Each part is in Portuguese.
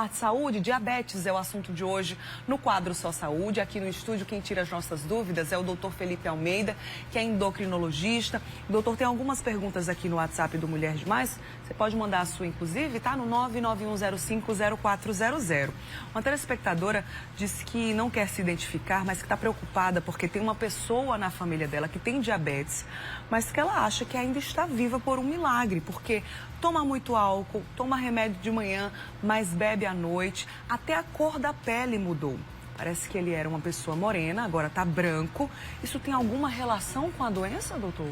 falar de saúde, diabetes é o assunto de hoje no quadro Só Saúde. Aqui no estúdio, quem tira as nossas dúvidas é o Dr. Felipe Almeida, que é endocrinologista. Doutor, tem algumas perguntas aqui no WhatsApp do Mulher Demais. Você pode mandar a sua, inclusive, tá? No 991050400. Uma telespectadora disse que não quer se identificar, mas que está preocupada porque tem uma pessoa na família dela que tem diabetes, mas que ela acha que ainda está viva por um milagre, porque toma muito álcool, toma remédio de manhã, mas bebe à noite, até a cor da pele mudou. Parece que ele era uma pessoa morena, agora está branco. Isso tem alguma relação com a doença, doutor?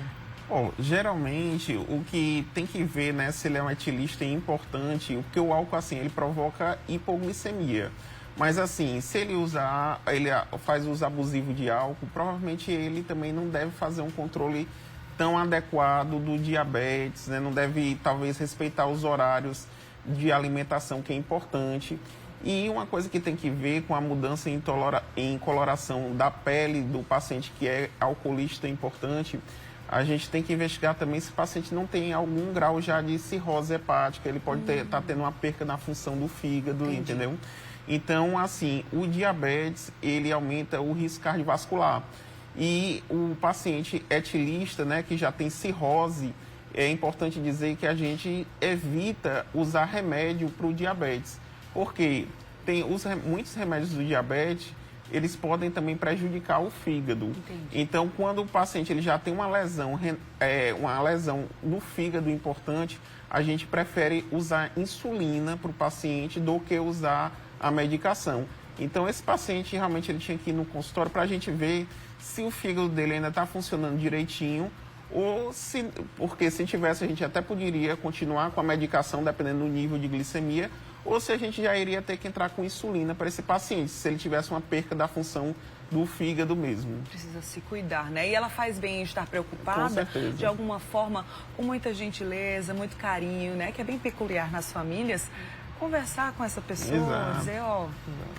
Bom, geralmente o que tem que ver, né, se ele é um etilista é importante, porque o álcool, assim, ele provoca hipoglicemia. Mas, assim, se ele faz uso abusivo de álcool, provavelmente ele também não deve fazer um controle tão adequado do diabetes, né? Não deve, talvez, respeitar os horários de alimentação, que é importante. E uma coisa que tem que ver com a mudança em coloração da pele do paciente que é alcoolista é importante. A gente tem que investigar também se o paciente não tem algum grau já de cirrose hepática, ele pode estar tendo uma perca na função do fígado, entendeu? Então, assim, o diabetes, ele aumenta o risco cardiovascular. E o paciente etilista, né, que já tem cirrose, é importante dizer que a gente evita usar remédio para o diabetes. Porque tem muitos remédios do diabetes, eles podem também prejudicar o fígado. Entendi. Então, quando o paciente ele já tem uma lesão no fígado importante, a gente prefere usar insulina para o paciente do que usar a medicação. Então, esse paciente realmente ele tinha que ir no consultório para a gente ver se o fígado dele ainda está funcionando direitinho, porque se tivesse, a gente até poderia continuar com a medicação, dependendo do nível de glicemia, ou se a gente já iria ter que entrar com insulina para esse paciente, se ele tivesse uma perca da função do fígado mesmo. Precisa se cuidar, né? E ela faz bem em estar preocupada, Com certeza. de alguma forma, com muita gentileza, muito carinho, né? Que é bem peculiar nas famílias. Conversar com essa pessoa, Exato. dizer,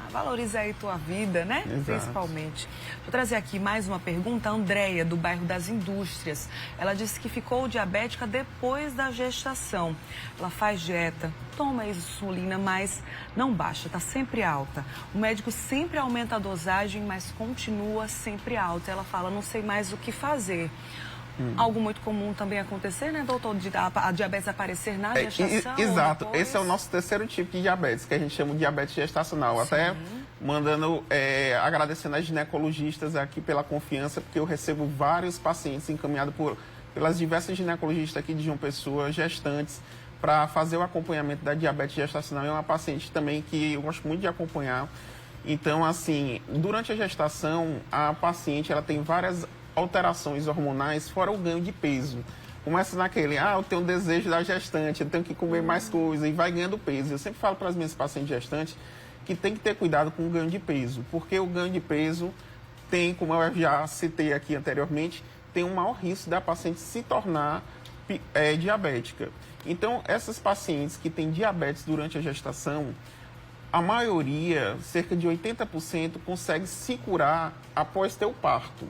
valoriza aí tua vida, né? Exato. Principalmente. Vou trazer aqui mais uma pergunta. A Andréia, do bairro das Indústrias. Ela disse que ficou diabética depois da gestação. Ela faz dieta, toma insulina, mas não baixa, está sempre alta. O médico sempre aumenta a dosagem, mas continua sempre alta. Ela fala, não sei mais o que fazer. Algo muito comum também acontecer, né, doutor? A diabetes aparecer na gestação? Exato. Depois... Esse é o nosso terceiro tipo de diabetes, que a gente chama de diabetes gestacional. Sim. Até mandando, agradecendo as ginecologistas aqui pela confiança, porque eu recebo vários pacientes encaminhados pelas diversas ginecologistas aqui de João Pessoa, gestantes, para fazer o acompanhamento da diabetes gestacional. É uma paciente também que eu gosto muito de acompanhar. Então, assim, durante a gestação, a paciente ela tem várias alterações hormonais, fora o ganho de peso. Começa naquele, eu tenho um desejo da gestante, eu tenho que comer mais coisa, e vai ganhando peso. Eu sempre falo para as minhas pacientes gestantes que tem que ter cuidado com o ganho de peso, porque o ganho de peso tem, como eu já citei aqui anteriormente, tem um maior risco da paciente se tornar diabética. Então, essas pacientes que têm diabetes durante a gestação, a maioria, cerca de 80%, consegue se curar após ter o parto.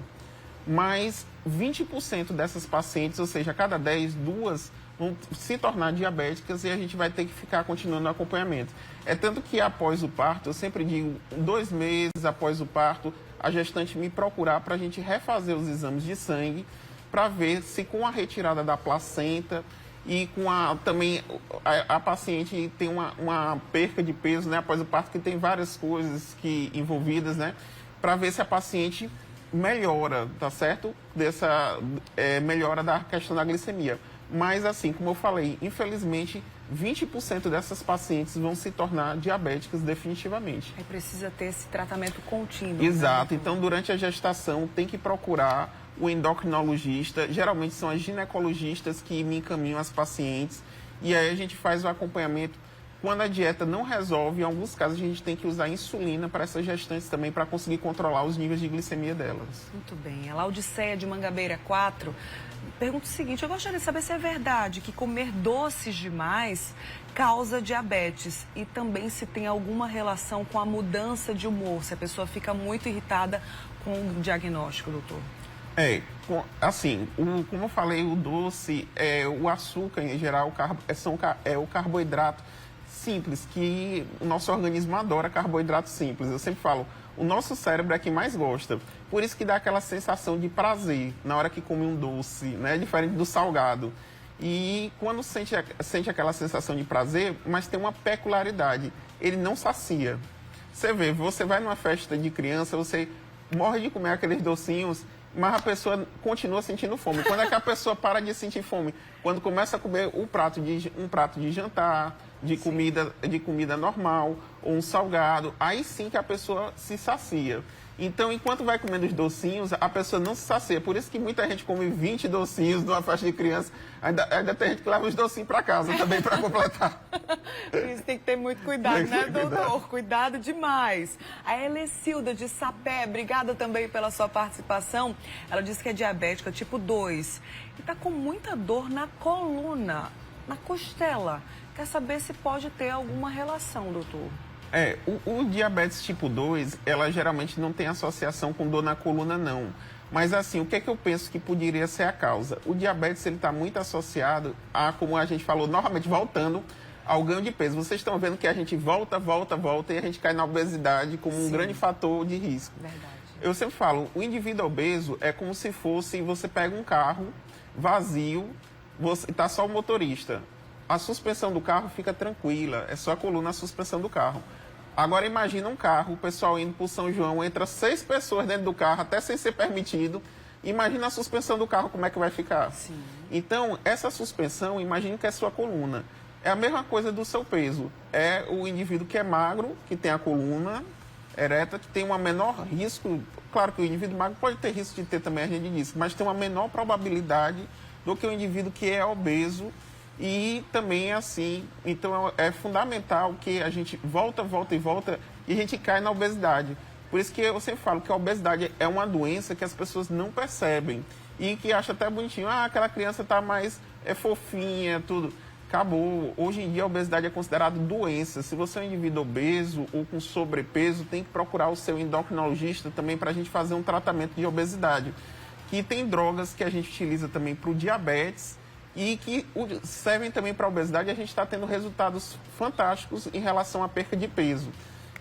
Mas 20% dessas pacientes, ou seja, a cada 10, 2 vão se tornar diabéticas e a gente vai ter que ficar continuando o acompanhamento. É tanto que após o parto, eu sempre digo, 2 meses após o parto, a gestante me procurar para a gente refazer os exames de sangue para ver se com a retirada da placenta e com também a paciente tem uma perca de peso, né, após o parto, que tem várias coisas envolvidas, né, para ver se a paciente melhora, tá certo? Melhora da questão da glicemia. Mas, assim, como eu falei, infelizmente, 20% dessas pacientes vão se tornar diabéticas definitivamente. Aí precisa ter esse tratamento contínuo. Exato. Né? Então, durante a gestação, tem que procurar o endocrinologista. Geralmente são as ginecologistas que me encaminham as pacientes. E aí a gente faz o acompanhamento. Quando a dieta não resolve, em alguns casos a gente tem que usar insulina para essas gestantes também, para conseguir controlar os níveis de glicemia delas. Muito bem. A Laudiceia de Mangabeira 4 pergunta o seguinte, eu gostaria de saber se é verdade que comer doces demais causa diabetes e também se tem alguma relação com a mudança de humor, se a pessoa fica muito irritada com o diagnóstico, doutor. Assim, como eu falei, o doce, o açúcar em geral, o carboidrato, simples, que o nosso organismo adora carboidrato simples. Eu sempre falo, o nosso cérebro é quem mais gosta. Por isso que dá aquela sensação de prazer na hora que come um doce, né? Diferente do salgado. E quando sente aquela sensação de prazer, mas tem uma peculiaridade, ele não sacia. Você vai numa festa de criança, você morre de comer aqueles docinhos, mas a pessoa continua sentindo fome. Quando é que a pessoa para de sentir fome? Quando começa a comer um prato de jantar, de comida normal, ou um salgado, aí sim que a pessoa se sacia. Então, enquanto vai comendo os docinhos, a pessoa não se sacia. Por isso que muita gente come 20 docinhos numa festa de criança. Ainda tem gente que leva os docinhos para casa também para completar. Por isso tem que ter muito cuidado, né, doutor? Cuidado demais. A Elecilda de Sapé, obrigada também pela sua participação. Ela disse que é diabética tipo 2 e está com muita dor na coluna, na costela. Quer saber se pode ter alguma relação, doutor? O diabetes tipo 2, ela geralmente não tem associação com dor na coluna, não. Mas assim, o que é que eu penso que poderia ser a causa? O diabetes, ele está muito associado a, como a gente falou, novamente voltando ao ganho de peso. Vocês estão vendo que a gente volta e a gente cai na obesidade como um grande fator de risco. Verdade. Eu sempre falo, o indivíduo obeso é como se fosse, você pega um carro vazio, está só o motorista. A suspensão do carro fica tranquila, é só a coluna, a suspensão do carro. Agora imagina um carro, o pessoal indo para o São João, entra 6 pessoas dentro do carro, até sem ser permitido. Imagina a suspensão do carro, como é que vai ficar? Sim. Então, essa suspensão, imagine que é sua coluna. É a mesma coisa do seu peso. É o indivíduo que é magro, que tem a coluna ereta, que tem um menor risco. Claro que o indivíduo magro pode ter risco de ter também hernia de disco, mas tem uma menor probabilidade do que o indivíduo que é obeso. E também assim, então é fundamental que a gente volta e a gente cai na obesidade. Por isso que eu sempre falo que a obesidade é uma doença que as pessoas não percebem e que acham até bonitinho, aquela criança está mais fofinha, tudo. Acabou. Hoje em dia a obesidade é considerada doença. Se você é um indivíduo obeso ou com sobrepeso, tem que procurar o seu endocrinologista também para a gente fazer um tratamento de obesidade. Que tem drogas que a gente utiliza também para o diabetes e que servem também para a obesidade. A gente está tendo resultados fantásticos em relação à perca de peso.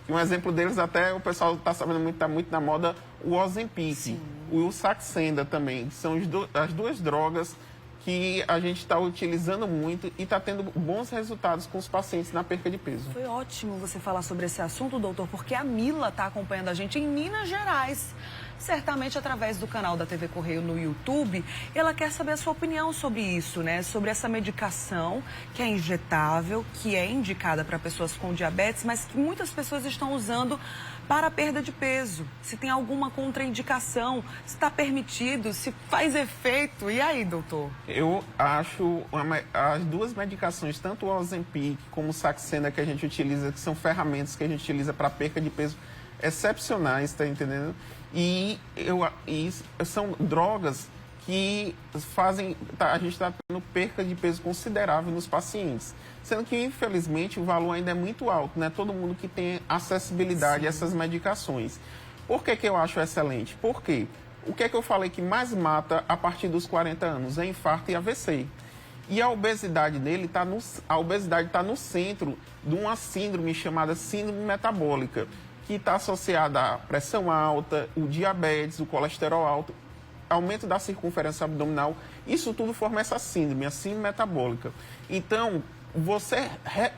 E um exemplo deles, até o pessoal está sabendo muito, está muito na moda, o Ozempic, o Saxenda também. São as duas drogas que a gente está utilizando muito e está tendo bons resultados com os pacientes na perca de peso. Foi ótimo você falar sobre esse assunto, doutor, porque a Mila está acompanhando a gente em Minas Gerais. Certamente através do canal da TV Correio no YouTube, ela quer saber a sua opinião sobre isso, né? Sobre essa medicação que é injetável, que é indicada para pessoas com diabetes, mas que muitas pessoas estão usando para a perda de peso. Se tem alguma contraindicação, se está permitido, se faz efeito. E aí, doutor? Eu acho as duas medicações, tanto o Ozempic como o Saxenda que a gente utiliza, que são ferramentas que a gente utiliza para perca de peso, excepcionais, tá entendendo? E são drogas que fazem, a gente está tendo perca de peso considerável nos pacientes. Sendo que, infelizmente, o valor ainda é muito alto, né? Todo mundo que tem acessibilidade a essas medicações. Por que eu acho excelente? Porque o que é que eu falei que mais mata a partir dos 40 anos? É infarto e AVC. E a obesidade dele está no centro de uma síndrome chamada síndrome metabólica, que está associada à pressão alta, o diabetes, o colesterol alto, aumento da circunferência abdominal. Isso tudo forma essa síndrome, a síndrome metabólica. Então, você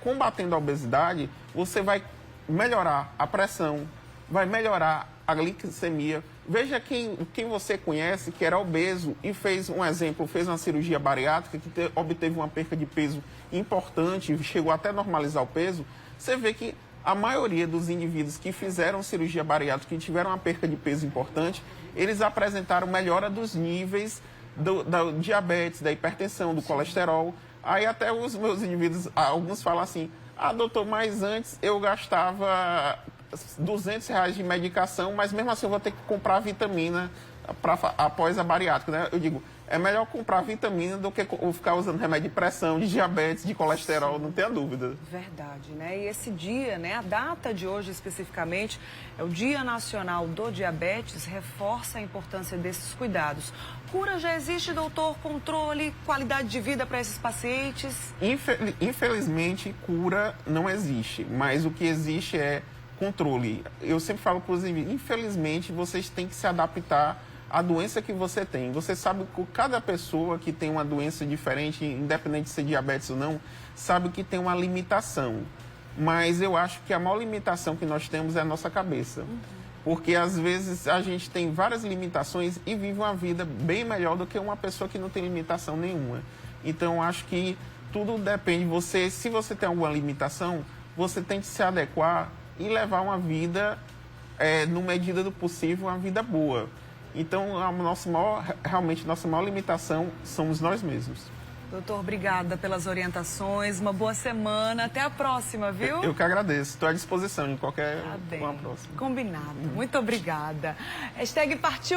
combatendo a obesidade, você vai melhorar a pressão, vai melhorar a glicemia. Veja quem você conhece que era obeso e fez uma cirurgia bariátrica, que obteve uma perca de peso importante, chegou até a normalizar o peso. Você vê que a maioria dos indivíduos que fizeram cirurgia bariátrica e tiveram uma perca de peso importante, eles apresentaram melhora dos níveis da diabetes, da hipertensão, do colesterol. Aí até os meus indivíduos, alguns falam assim, doutor, mas antes eu gastava R$200 de medicação, mas mesmo assim eu vou ter que comprar vitamina após a bariátrica, né? Eu digo, é melhor comprar vitamina do que ficar usando remédio de pressão, de diabetes, de colesterol, não tenha dúvida. Verdade, né? E esse dia, né, a data de hoje especificamente, é o Dia Nacional do Diabetes, reforça a importância desses cuidados. Cura já existe, doutor? Controle, qualidade de vida para esses pacientes? Infelizmente, cura não existe, mas o que existe é controle. Eu sempre falo para os indivíduos, infelizmente, vocês têm que se adaptar à doença que você tem. Você sabe que cada pessoa que tem uma doença diferente, independente de ser diabetes ou não, sabe que tem uma limitação. Mas eu acho que a maior limitação que nós temos é a nossa cabeça. Porque às vezes a gente tem várias limitações e vive uma vida bem melhor do que uma pessoa que não tem limitação nenhuma. Então, eu acho que tudo depende de você. Se você tem alguma limitação, você tem que se adequar e levar uma vida, no medida do possível, uma vida boa. Então, realmente, nossa maior limitação somos nós mesmos. Doutor, obrigada pelas orientações, uma boa semana, até a próxima, viu? Eu que agradeço, estou à disposição de qualquer uma próxima. Combinado, muito obrigada. #partiu